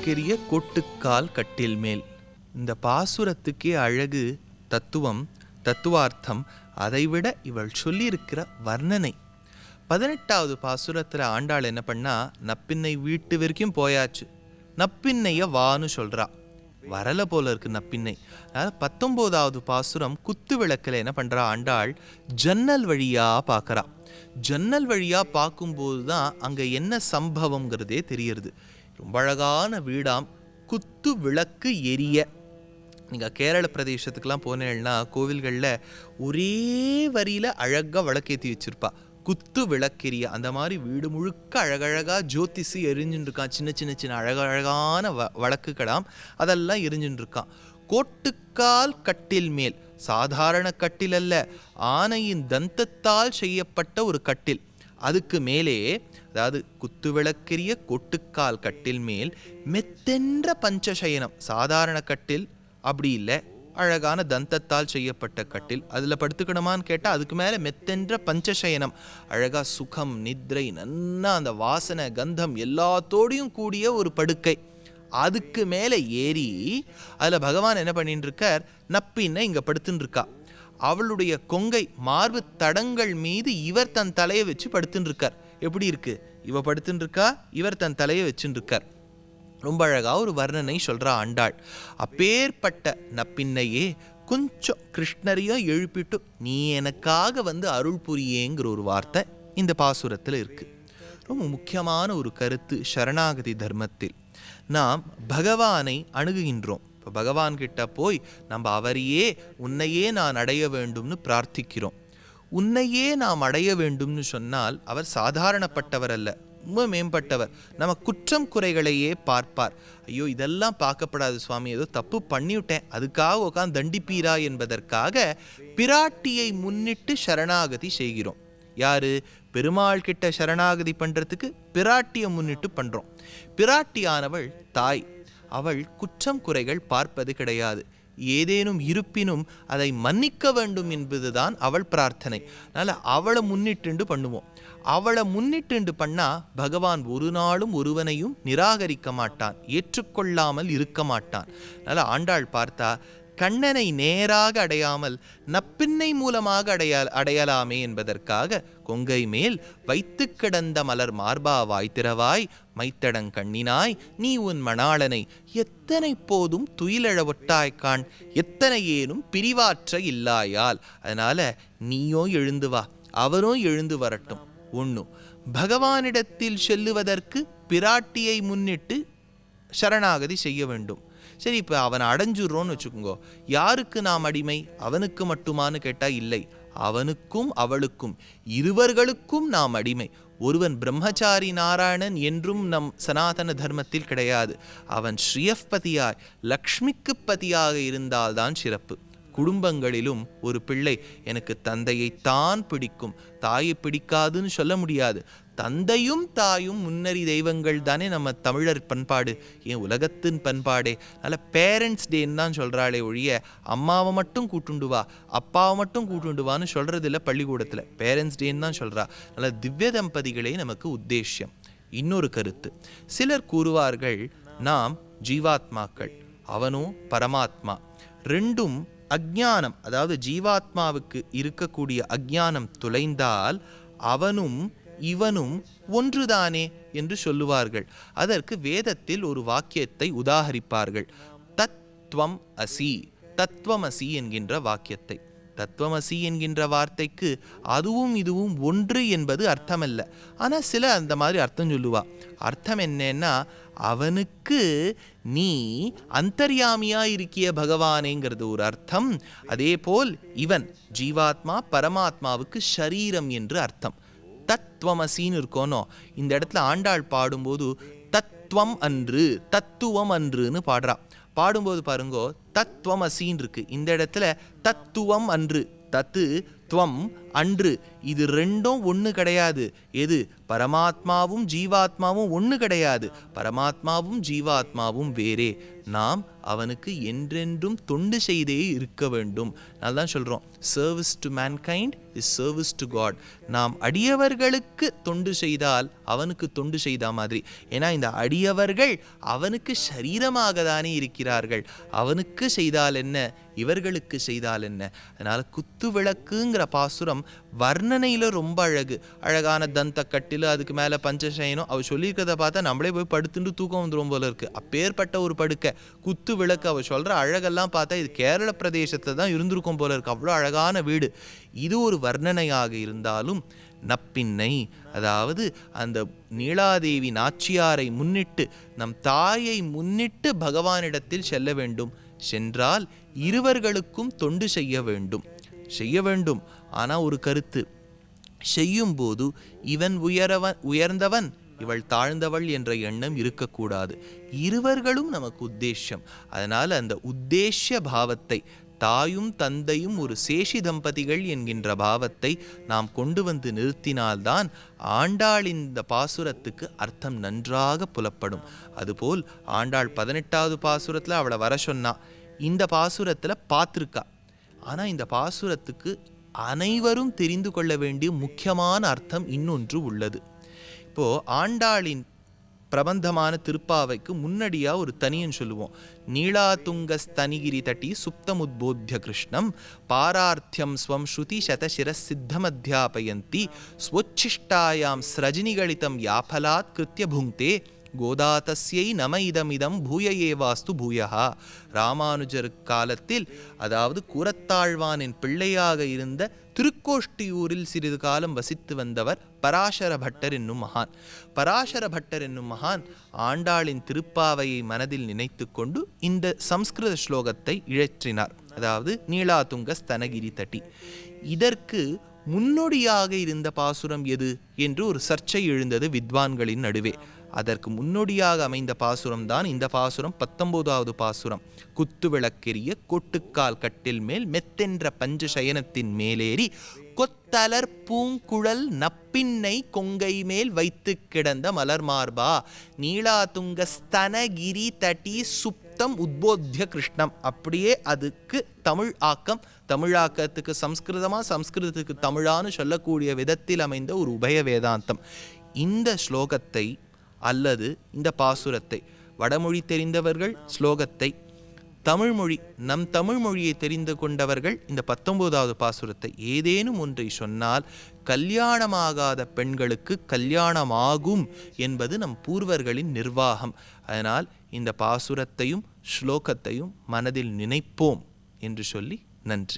விளக்கெரிய கொட்டுக்கால் கட்டில் மேல். இந்த பாசுரத்துக்கே அழகு, தத்துவம், தத்துவார்த்தம். அதைவிட இவள் சொல்லியிருக்கிற வர்ணனை. 18வது பாசுரத்தில் ஆண்டாள் என்ன பண்ணா, நப்பின்னை வீட்டு வரைக்கும் போயாச்சு, நப்பின்னைய வான்னு சொல்றா. வரல போல இருக்கு நப்பின்னை. அதனால 19வது பாசுரம் குத்து விளக்கில் என்ன பண்றா ஆண்டாள், ஜன்னல் வழியா பார்க்கறா. ஜன்னல் வழியா பார்க்கும்போது தான் அங்க என்ன சம்பவங்கிறதே தெரியறது. ரொம்ப அழகான வீடாம், குத்து விளக்கு எரிய. நீங்கள் கேரள பிரதேசத்துக்கெலாம் போனேன்னா கோவில்களில் ஒரே வரியில் அழகாக விளக்கேற்றி வச்சுருப்பா, குத்து விளக்கெரிய. அந்த மாதிரி வீடு முழுக்க அழகழகாக ஜோதிஷி எரிஞ்சுன்னு இருக்கான். சின்ன சின்ன சின்ன அழகழகான வழக்குகளாம், அதெல்லாம் எரிஞ்சுன்னு இருக்கான். கோட்டுக்கால் கட்டில் மேல், சாதாரண கட்டில் அல்ல, ஆனையின் தந்தத்தால் செய்யப்பட்ட ஒரு கட்டில். அதுக்கு மேலே, அதாவது குத்து விளக்கெரிய கொட்டுக்கால் கட்டில் மேல் மெத்தென்ற பஞ்சசயனம். சாதாரண கட்டில் அப்படி இல்லை, அழகான தந்தத்தால் செய்யப்பட்ட கட்டில். அதில் படுத்துக்கணுமான்னு கேட்டால் அதுக்கு மேலே மெத்தென்ற பஞ்சசயனம். அழகா சுகம், நித்ரை, நன்னா அந்த வாசனை, கந்தம் எல்லாத்தோடையும் கூடிய ஒரு படுக்கை. அதுக்கு மேலே ஏறி அதில் பகவான் என்ன பண்ணிட்டு இருக்கார், நப்பின்ன இங்கே படுத்துன்னு இருக்கா. அவளுடைய கொங்கை மார்பு தடங்கள் மீது இவர் தன் தலையை வச்சு படுத்துன்னு இருக்கார். எப்படி இருக்கு, இவ படுத்துன்னு இருக்கா, இவர் தன் தலையை வச்சுன்னு இருக்கார். ரொம்ப அழகா ஒரு வர்ணனை சொல்றா ஆண்டாள். அப்பேற்பட்ட நப்பின்னையே கொஞ்சம் கிருஷ்ணரையும் எழுப்பிட்டு நீ எனக்காக வந்து அருள் புரியேங்கிற ஒரு வார்த்தை இந்த பாசுரத்தில் இருக்கு. ரொம்ப முக்கியமான ஒரு கருத்து. சரணாகதி தர்மத்தில் நாம் பகவானை அணுகுகின்றோம். இப்போ பகவான்கிட்ட போய் நம்ம அவரையே, உன்னையே நான் அடைய வேண்டும்னு பிரார்த்திக்கிறோம். உன்னையே நாம் அடைய வேண்டும்னு சொன்னால் அவர் சாதாரணப்பட்டவர் அல்ல, ரொம்ப மேம்பட்டவர். நம்ம குற்றம் குறைகளையே பார்ப்பார். ஐயோ இதெல்லாம் பார்க்கப்படாது சுவாமி, ஏதோ தப்பு பண்ணிவிட்டேன், அதுக்காக உட்காந்து தண்டிப்பீரா என்பதற்காக பிராட்டியை முன்னிட்டு சரணாகதி செய்கிறோம். யாரு, பெருமாள் கிட்ட சரணாகதி பண்றதுக்கு பிராட்டியை முன்னிட்டு பண்றோம். பிராட்டியானவள் தாய், அவள் குற்றம் குறைகள் பார்ப்பது கிடையாது. ஏதேனும் இருப்பினும் அதை மன்னிக்க வேண்டும் என்பதுதான் அவள் பிரார்த்தனை. அதனால அவளை முன்னிட்டு பண்ணுவோம். அவளை முன்னிட்டு பண்ணா பகவான் ஒரு நாளும் ஒருவனையும் நிராகரிக்க மாட்டான், ஏற்றுக்கொள்ளாமல் இருக்க மாட்டான். அதனால ஆண்டாள் பார்த்தா, கண்ணனை நேராக அடையாமல் நப்பின்னை மூலமாக அடையலாமே என்பதற்காக கொங்கை மேல் வைத்து கிடந்த மலர் மார்பா வாய்த்திரவாய் மைத்தடங் கண்ணினாய் நீ உன் மணாளனை எத்தனை போதும் துயிலழவொட்டாய்கான் எத்தனை ஏனும் பிரிவாற்ற இல்லாயால். அதனால நீயோ எழுந்து வா, அவரும் எழுந்து வரட்டும். ஒன்று, பகவானிடத்தில் செல்லுவதற்கு பிராட்டியை முன்னிட்டு சரணாகதி செய்ய வேண்டும். சரி, இப்போ அவனை அடைஞ்சுடுறோன்னு வச்சுக்கோங்க, யாருக்கு நாம் அடிமை, அவனுக்கு மட்டுமானு கேட்டால் இல்லை, அவனுக்கும் அவளுக்கும் இருவர்களுக்கும் நாம் அடிமை. ஒருவன் பிரம்மச்சாரி நாராயணன் என்றும் நம் சனாதன தர்மத்தில் கிடையாது. அவன் ஸ்ரீயப்பதியாய் லக்ஷ்மிக்கு பதியாக இருந்தால்தான் சிறப்பு. குடும்பங்களிலும் ஒரு பிள்ளை எனக்கு தந்தையைத்தான் பிடிக்கும், தாயை பிடிக்காதுன்னு சொல்ல முடியாது. தந்தையும் தாயும் முன்னறி தெய்வங்கள் தானே நம்ம தமிழர் பண்பாடு, ஏன் உலகத்தின் பண்பாடே. அதனால் பேரண்ட்ஸ் டேன்னு தான் சொல்கிறாளே ஒழிய அம்மாவை மட்டும் கூட்டுண்டு வா, அப்பாவை மட்டும் கூட்டுண்டு வான்னு சொல்கிறதில்ல பள்ளிக்கூடத்தில். பேரண்ட்ஸ் டேன்னு தான் சொல்கிறா. அதனால் திவ்ய தம்பதிகளே நமக்கு உத்தேசியம். இன்னொரு கருத்து, சிலர் கூறுவார்கள், நாம் ஜீவாத்மாக்கள், அவனும் பரமாத்மா, ரெண்டும் அஜ்ஞானம், அதாவது ஜீவாத்மாவுக்கு இருக்கக்கூடிய அஜ்ஞானம் துளைந்தால் அவனும் இவனும் ஒன்றுதானே என்று சொல்லுவார்கள். அதற்கு வேதத்தில் ஒரு வாக்கியத்தை உதாகரிப்பார்கள். தத்துவம் அசி, தத்துவமசி என்கின்ற வாக்கியத்தை. தத்துவமசி என்கின்ற வார்த்தைக்கு அதுவும் இதுவும் ஒன்று என்பது அர்த்தமல்ல. ஆனால் சில அந்த மாதிரி அர்த்தம் சொல்லுவா. அர்த்தம் என்னன்னா, அவனுக்கு நீ அந்தர்யாமியா இருக்கிய பகவானேங்கிறது ஒரு அர்த்தம். அதே போல் இவன் ஜீவாத்மா பரமாத்மாவுக்கு ஷரீரம் என்று அர்த்தம். தத்துவமசின்னு இருக்கோனோ, இந்த இடத்துல ஆண்டாள் பாடும்போது தத்துவம் அன்று, தத்துவம் அன்றுன்னு பாடுறா. பாடும்போது பாருங்கோ, தத்துவமசின்னு இருக்கு, இந்த இடத்துல தத்துவம் அன்று, தத்து துவம் அன்று இது ரெண்டும் ஒன்று கிடையாது. எது? பரமாத்மாவும் ஜீவாத்மாவும் ஒன்று கிடையாது. பரமாத்மாவும் ஜீவாத்மாவும் வேறே. நாம் அவனுக்கு என்றென்றும் தொண்டு செய்தே இருக்க வேண்டும். நான் தான் சொல்கிறோம், service to mankind is service to God. நாம் அடியவர்களுக்கு தொண்டு செய்தால் அவனுக்கு தொண்டு செய்த மாதிரி. ஏன்னா இந்த அடியவர்கள் அவனுக்கு சரீரமாக தானே இருக்கிறார்கள். அவனுக்கு செய்தால் என்ன, இவர்களுக்கு செய்தால் என்ன. அதனால் குத்து விளக்குங்கிற பாசுரம் வர்ணனையில் ரொம்ப அழகான தந்த கட்டில், அதுக்கு மேலே பஞ்சசயனம். அவள் சொல்லியிருக்கிறத பார்த்தா நம்மளே போய் படுத்துட்டு தூக்கம் வந்துடும் போல இருக்குது. அப்பேற்பட்ட ஒரு படுக்கை குத்து விளக்கு. அவள் சொல்கிற அழகெல்லாம் பார்த்தா இது கேரள பிரதேசத்தில் தான் இருந்திருக்கும் போல இருக்குது. அவ்வளோ அழகான வீடு. இது ஒரு வர்ணனையாக இருந்தாலும் நப்பின்னை, அதாவது அந்த நீலாதேவி நாச்சியாரை முன்னிட்டு, நம் தாயை முன்னிட்டு பகவானிடத்தில் செல்ல வேண்டும். சென்றால் இருவர்களுக்கும் தொண்டு செய்ய வேண்டும். ஆனால் ஒரு கருத்து, செய்யும்போது இவன் உயர்ந்தவன் இவள் தாழ்ந்தவள் என்ற எண்ணம் இருக்கக்கூடாது. இருவர்களும் நமக்கு உத்தேசம். அதனால் அந்த உத்தேசிய பாவத்தை, தாயும் தந்தையும் ஒரு சேஷி தம்பதிகள் என்கின்ற பாவத்தை நாம் கொண்டு வந்து நிறுத்தினால்தான் ஆண்டாள் இந்த பாசுரத்துக்கு அர்த்தம் நன்றாக புலப்படும். அதுபோல் ஆண்டாள் 18வது பாசுரத்தில் அவளை வர சொன்னா, இந்த பாசுரத்தில் பார்த்துருக்கா. ஆனால் இந்த பாசுரத்துக்கு அனைவரும் தெரிந்து கொள்ள வேண்டிய முக்கியமான அர்த்தம் இன்னொன்று உள்ளது. இப்போது ஆண்டாளின் பிரபந்தமான திருப்பாவைக்கு முன்னடியாக ஒரு தனியன் சொல்லுவோம். நீளாதுங்கஸ்தனிகிரி தட்டி சுப்தமுத்போத்திய கிருஷ்ணம் பாரார்த்தியம் ஸ்வம் ஸ்ருதி சதசிரசித்தமத்யாபயந்தி ஸ்வச்சிஷ்டாயாம் ஸ்ரஜினிகளிதம் யாபலாத் கிருத்திய புங்க்தே கோதாதஸ்யை நம இதமிதம் பூய ஏவாஸ்து பூயஹா. ராமானுஜர் காலத்தில், அதாவது கூரத்தாழ்வானின் பிள்ளையாக இருந்த திருக்கோஷ்டியூரில் சிறிது காலம் வசித்து வந்தவர் பராசர பட்டர் என்னும் மகான். பராசர பட்டர் என்னும் மகான் ஆண்டாளின் திருப்பாவையை மனதில் நினைத்து கொண்டு இந்த சம்ஸ்கிருத ஸ்லோகத்தை இயற்றினார். அதாவது நீளாதுங்க ஸ்தனகிரி தட்டி. இதற்கு முன்னோடியாக இருந்த பாசுரம் எது என்று ஒரு சர்ச்சை எழுந்தது வித்வான்களின் நடுவே. அதற்கு முன்னோடியாக அமைந்த பாசுரம் தான் இந்த பாசுரம், 19வது பாசுரம். குத்து விளக்கெரிய கொட்டுக்கால் கட்டில் மேல் மெத்தென்ற பஞ்ச சயனத்தின் மேலேறி கொத்தலர் பூங்குழல் நப்பின்னை கொங்கை மேல் வைத்து கிடந்த மலர் மார்பா நீளாதுங்க ஸ்தனகிரி தட்டி சுப்தம் உத்போத்திய கிருஷ்ணம். அப்படியே அதுக்கு தமிழ் ஆக்கம், தமிழாக்கத்துக்கு சம்ஸ்கிருதமா, சம்ஸ்கிருதத்துக்கு தமிழான்னு சொல்லக்கூடிய விதத்தில் அமைந்த ஒரு உபய வேதாந்தம். இந்த ஸ்லோகத்தை அல்லது இந்த பாசுரத்தை, வடமொழி தெரிந்தவர்கள் ஸ்லோகத்தை, தமிழ்மொழி, நம் தமிழ் மொழியை தெரிந்து கொண்டவர்கள் இந்த 19வது பாசுரத்தை ஏதேனும் ஒன்றை சொன்னால் கல்யாணமாகாத பெண்களுக்கு கல்யாணமாகும் என்பது நம் பூர்வர்களின் நிர்வாகம். அதனால் இந்த பாசுரத்தையும் ஸ்லோகத்தையும் மனதில் நினைப்போம் என்று சொல்லி நன்றி.